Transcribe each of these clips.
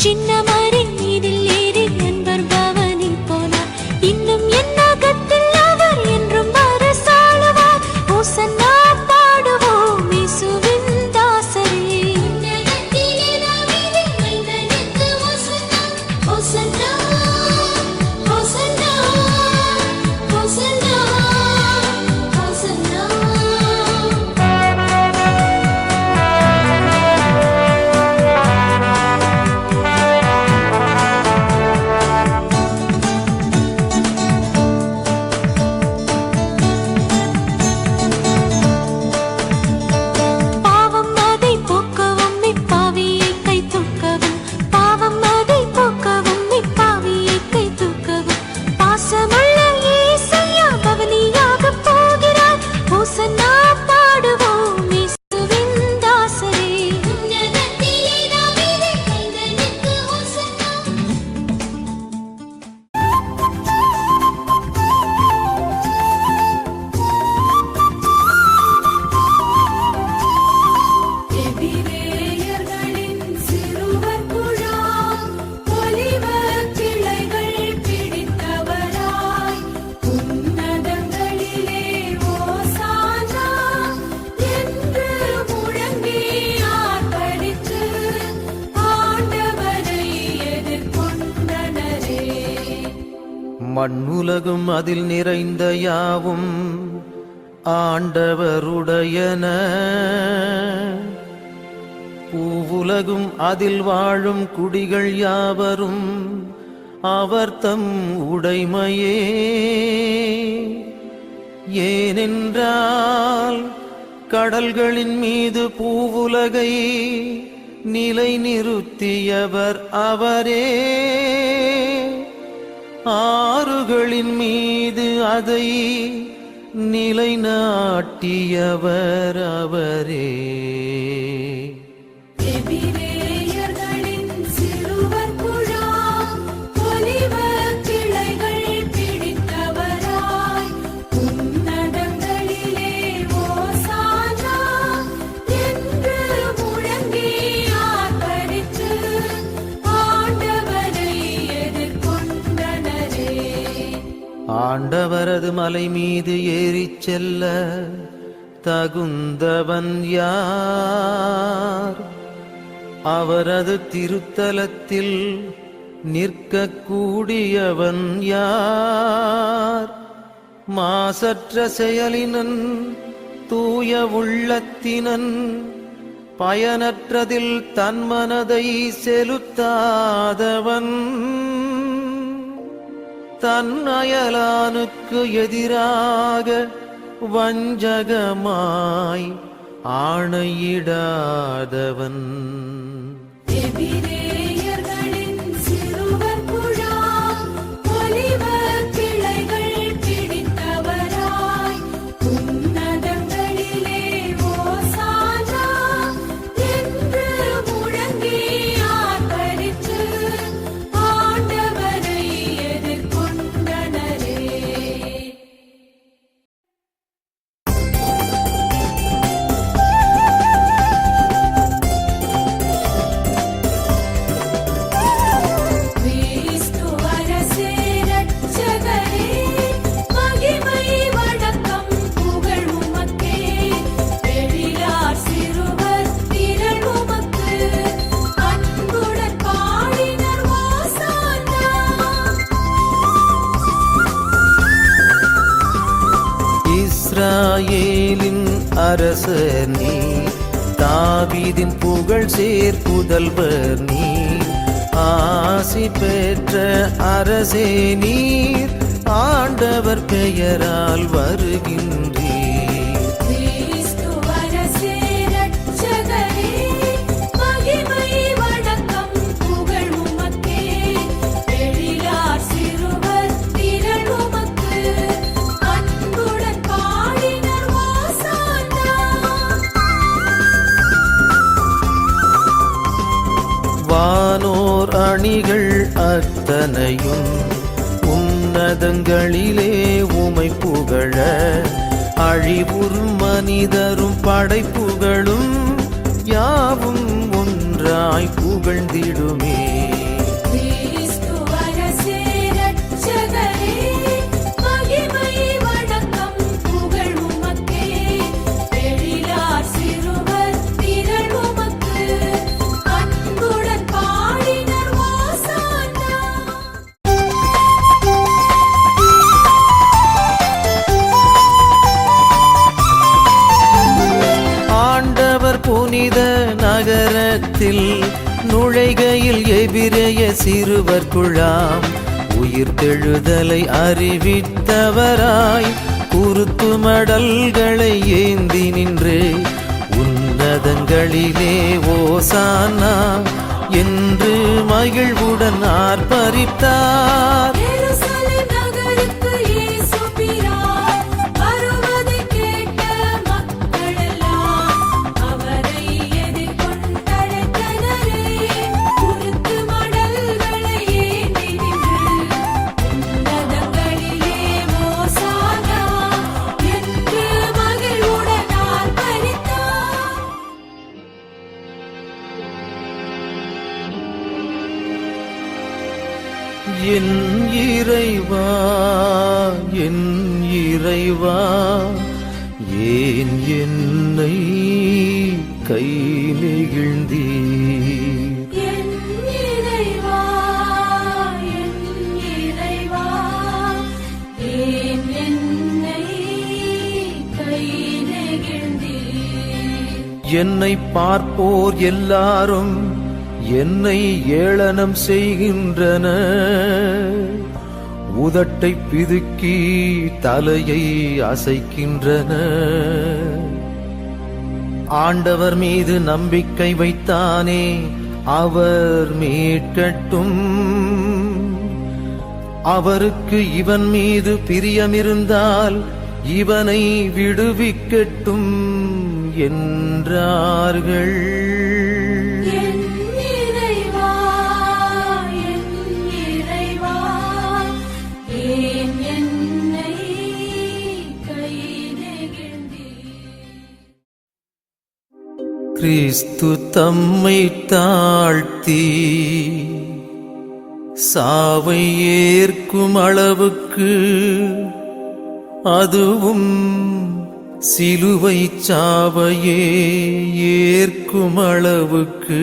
சின்ன மறை மீதில் ஏறி நண்பர் பவனி போனார். இன்னும் என் அகத்தில் அவர் என்றும் அரசாளுவார். ஓசன்னா பாடுவோம் இயேசுவின் தாசரே. ஓசன்னா ஓசன்னா ஓசன்னா ஓசன்னா. பாவம் அதை போக்கவும் இப்பாவியை கை தூக்கவும். பாவம் அதை போக்கவும் இப்பாவியை கை தூக்கவும். பாசமுள்ள இயேசையா பவனியாகப் போகிறார். ஓசன்னா பாடுவோம் இயேசுவின் தாசரே. உன்னதத்திலே தாவீது கைதனுக்கு ஓசன்னா. எபிரேயர்களின் சிறுவர் குழாம் ஒலிவக் கிளைகள் பிடித்தவராய் உன்னதங்களிலே ஓசானா என்று முழங்கி ஆர்ப்பரித்து ஆண்டவரை எதிர்கொண்டனரே. மண்ணுலகும் அதில் நிறைந்த யாவும் ஆண்டவருடையன. பூவுலகும் அதில் வாழும் குடிகள் யாவரும் அவர் தம் உடைமையே. ஏனென்றால் கடல்களின் மீது பூவுலகை நிலைநிறுத்தியவர் அவரே. ஆறுகளின் மீது அதை நிலைநாட்டியவர் அவரே. எபிரேயர்களின் சிறுவர் குழாம் ஒலிவக் கிளைகள் பிடித்தவராய் உன்னதங்களிலே ஓசானா என்று முழங்கி ஆர்ப்பரித்து ஆண்டவரை எதிர்கொண்டனரே. ஆண்டவரது மலை மீது ஏறிச் செல்ல தகுந்தவன் யார்? அவரது திருத்தலத்தில் நிற்கக்கூடியவன் யார்? மாசற்ற செயலினன் தூய உள்ளத்தினன் பயனற்றதில் தன் மனதை செலுத்தாதவன் தன் அயலானுக்கு எதிராக வஞ்சகமாய் ஆணையிடாதவன். எபிரேயர்களின் சிறுவர் குழாம் ஒலிவக் கிளைகள் பிடித்தவராய் உன்னதங்களிலே ஓசானா என்று முழங்கி ஆர்ப்பரித்து ஆண்டவரை எதிர்கொண்டனரே. கிறிஸ்து அரசே இரட்சகரே, மகிமை வணக்கம் புகழ் உமக்கே. எழிலார் சிறுவர் திரள் உமக்கு அன்புடன் பாடினர் ஓசானா. இஸ்ராயேலின் அரசர் நீர், தாவீதின் புகழ் சேர் புதல்வர் நீர். ஆசி பெற்ற அரசே நீர், ஆண்டவர் பெயரால் வருகின்றீர். கிறிஸ்து அரசே இரட்சகரே, மகிமை வணக்கம் புகழ் உமக்கே. எழிலார் சிறுவர் திரள் உமக்கு அன்புடன் பாடினர் ஓசானா. வானோர் அணிகள் அத்தனையும் உன்னதங்களிலே உமை புகழ, அழிவுறும் மனிதரும் படைப்புகளும் யாவும் ஒன்றாய் புகழ்ந்திடுமே. நகரத்தில் நுழைகையில் எபிரேய சிறுவர் குழாம் உயிர்த்தெழுதலை அறிவித்தவராய் குருத்து மடல்களை ஏந்தி நின்று உன்னதங்களிலே ஓசானா என்று மகிழ்வுடன் ஆர்ப்பரித்தார். எருசலேம் நகருக்கு இயேசு பிரான் வருவதைக் கேட்ட மக்களெல்லாம் அவரை எதிர்கொண்டழைத்தனரே. குருத்து மடல்களை ஏந்தி நின்று உன்னதங்களிலே ஓசானா என்று மகிழ்வுடன் ஆர்ப்பரித்தார். என் இறைவா, என் இறைவா, ஏன் என்னை கை நெகிழ்ந்தீர்? என் இறைவா, என் இறைவா, ஏன் என்னை கை நெகிழ்ந்தீர்? என்னை பார்ப்போர் எல்லாரும் என்னை ஏளனம் செய்கின்றனர். உதட்டை பிதுக்கி தலையை அசைக்கின்றனர். ஆண்டவர் மீது நம்பிக்கை வைத்தானே, அவர் மீட்கட்டும். அவருக்கு இவன் மீது பிரியமிருந்தால் இவனை விடுவிக்கட்டும் என்றார்கள். என் இறைவா, என் இறைவா, ஏன் என்னை கை நெகிழ்ந்தீர்? கிறிஸ்து தம்மை தாழ்த்தி சாவை ஏற்கும் அளவுக்கு, அதுவும் சிலுவை சாவையே ஏற்கும் அளவுக்கு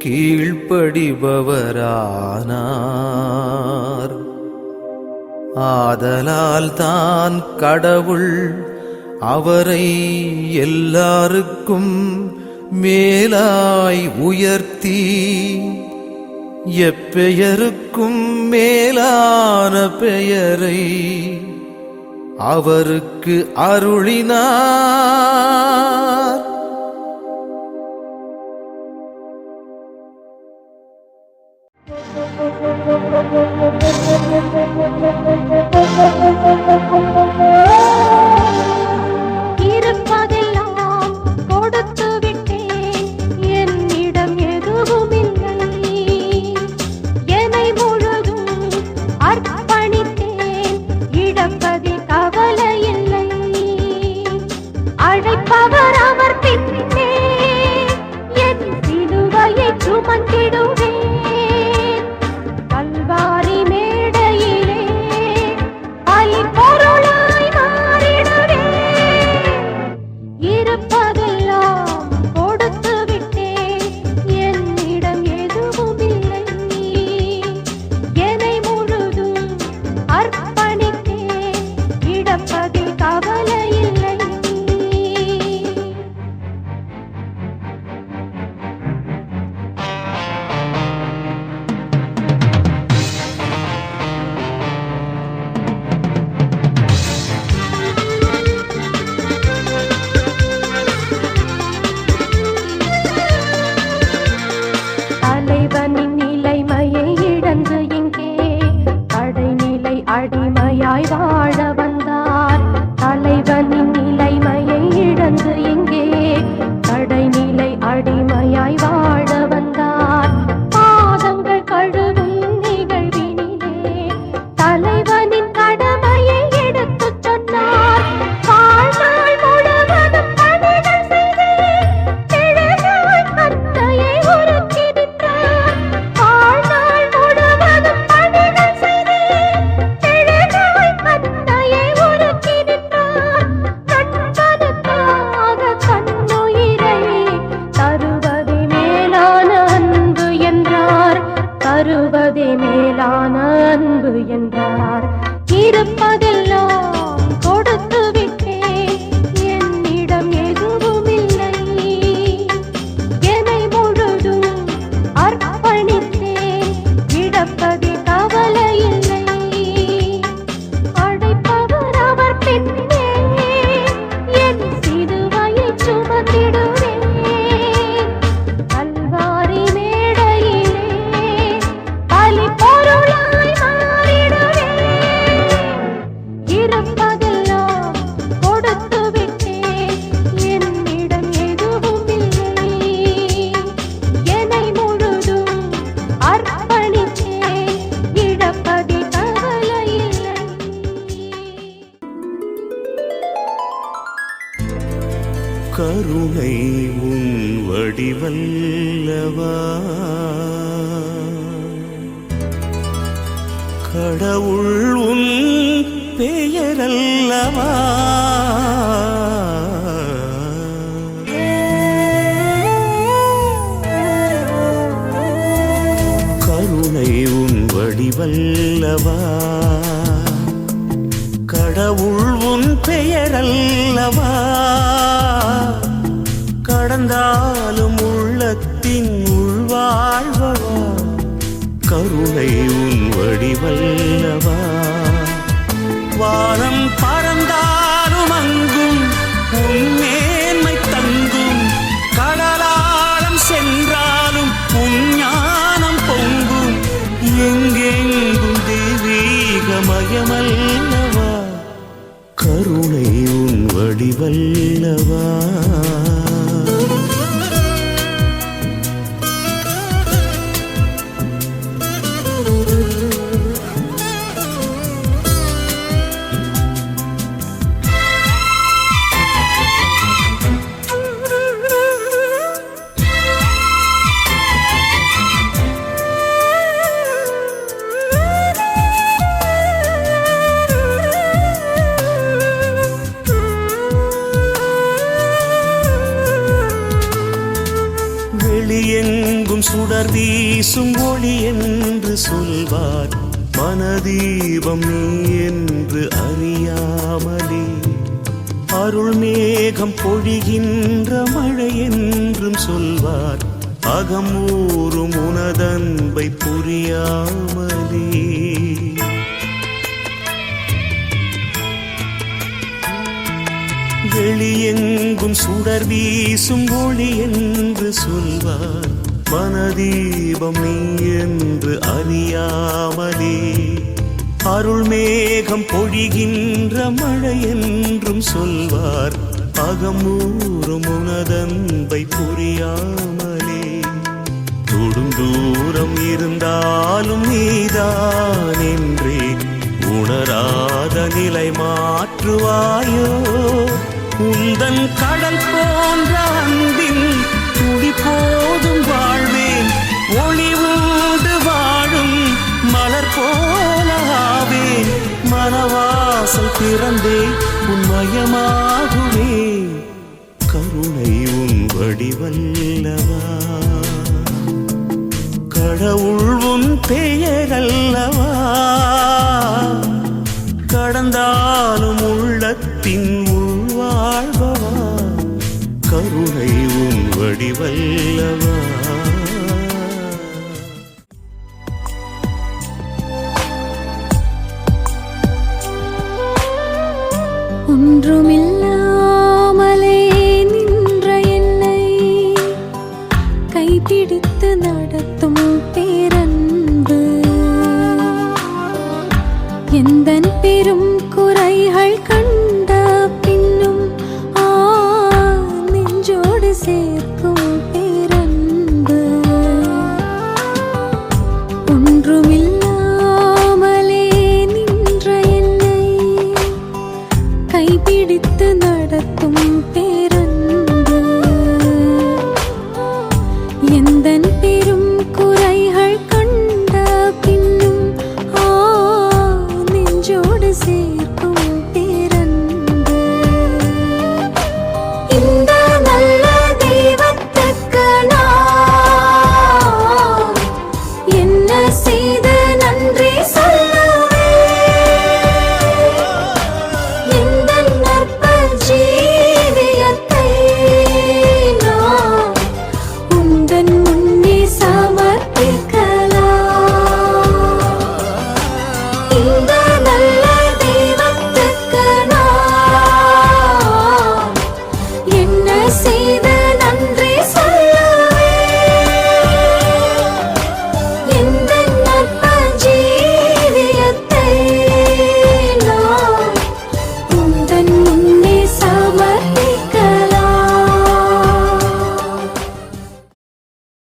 கீழ்ப்படிபவரானார். ஆதலால் தான் கடவுள் அவரை எல்லாருக்கும் மேலாய் உயர்த்தி எப்பெயருக்கும் மேலான பெயரை அவருக்கு அருளினார். இருப்பதெல்லாம் கொடுத்து விட்டேன், என்னிடம் எதுவுமில்லை. என்னை முழுதும் அர்ப்பணித்தேன், இழப்பதில் கவலை இல்லை. அழைப்பவர் அவர் பின்னே என் சிலுவையை சுமந்திடுவேன். கல்வாரி மேடையிலே பொருளாய் மாறிடுவேன். இருப்பதெல்லாம் கொடுத்து விட்டேன், என்னிடம் எதுவுமில்லை. என்னை முழுதும் அர்ப்பணித்தேன், இழப்பதில் கவலை இல்லை. தலைவனின் நிலைமையை இழந்து இங்கே கடைநிலை அடிமையாய் வாழ வந்தார். தலைவனின் நிலைமையை இழந்து இங்கே கடைநிலை அடிமையாய் வாழ வந்தார். பாதங்கள் கழுவும் நிகழ்வினிலே தலைவனின் கடமையை எடுத்துச் சொன்னார். வாழ்நாள் முழுவதும் பணிகள் செய்து பிழையாய் தந்தையை உருக்கி நின்றார். வாழ்நாள் முழுவதும் பணிகள் செய்து பிழையாய் தந்தையை உருக்கி நின்றார். நண்பனுக்காக தன்னுயிரை தருவதே மேலான அன்பு என்றார். தருவதே மேலான அன்பு என்றார். இருப்பதெல்லாம் கொடுத்து விட்டேன், என்னிடம் எதுவுமில்லை. என்னை கடவுள் உன் பெயரல்லவா கருணை உன் வடிவல்லவா கடவுள் உன் பெயரல்லவா கடந்தாலும் உள்ளத்தின் உள்வாழ்வவா கருணை உன் வடிவல்லவா வானம் பறந்தாலும் அங்கும் உன் மேன்மை தங்கும் கடலாழம் சென்றாலும் உன் ஞானம் பொங்கும் எங்கெங்கும் தெய்வீகமயமல்லவா கருணை உன் வடிவல்லவா வெளியெங்கும் சுடர் வீசும் ஒளி என்று சொல்வார் மனதீபம் நீ என்று அறியாமலே அருள் மேகம் பொழிகின்ற மழை என்றும் சொல்வார் அகமூறும் உனதன்பை புரியாமலே வெளியெங்கும் சுடர் வீசும் ஒளி என்று சொல்வார் மனதீபம் நீ என்று அறியாமலே அருள் மேகம் பொழிகின்ற மழை என்றும் சொல்வார் அகமூறும் உனதன்பை புரியாமலே தொடும் தூரம் இருந்தாலும் நீதான் என்றே உணராத நிலை மாற்றுவாயோ உந்தன் கடல் போன்ற அன்பின் துளி போதும் வாழ்வேன் ஒளி உண்டு வாழும் மலர் போலாவேன் மனவாசல் திறந்தே உன்மயமாகுவே கருணை உன் வடிவல்லவா கடவுள் உன் பெயரல்லவா கடந்தாலும் உள்ளத்தின் உள்வாழ்வவா கருணை உன் வடிவல்லவா ஒன்றுமில்லாமலே நின்ற என்னை கைப்பிடித்து நடத்தும் பேரன்பு எந்தன் பெரும் குறைகள் கண்ட பின்னும் நெஞ்சோடு சேர்க்கும் பேரன்பு ஒன்றுமில்லாமலே நின்ற என்னை கைப்பிடித்து நடத்தும் பேரன்பு எந்தன் பெரும் குறைகள் கண்ட பின்னும் நெஞ்சோடு சேர்க்கும் பேரன்பு இந்த நல்ல தெய்வத்துக்கு நான் என்ன செய்த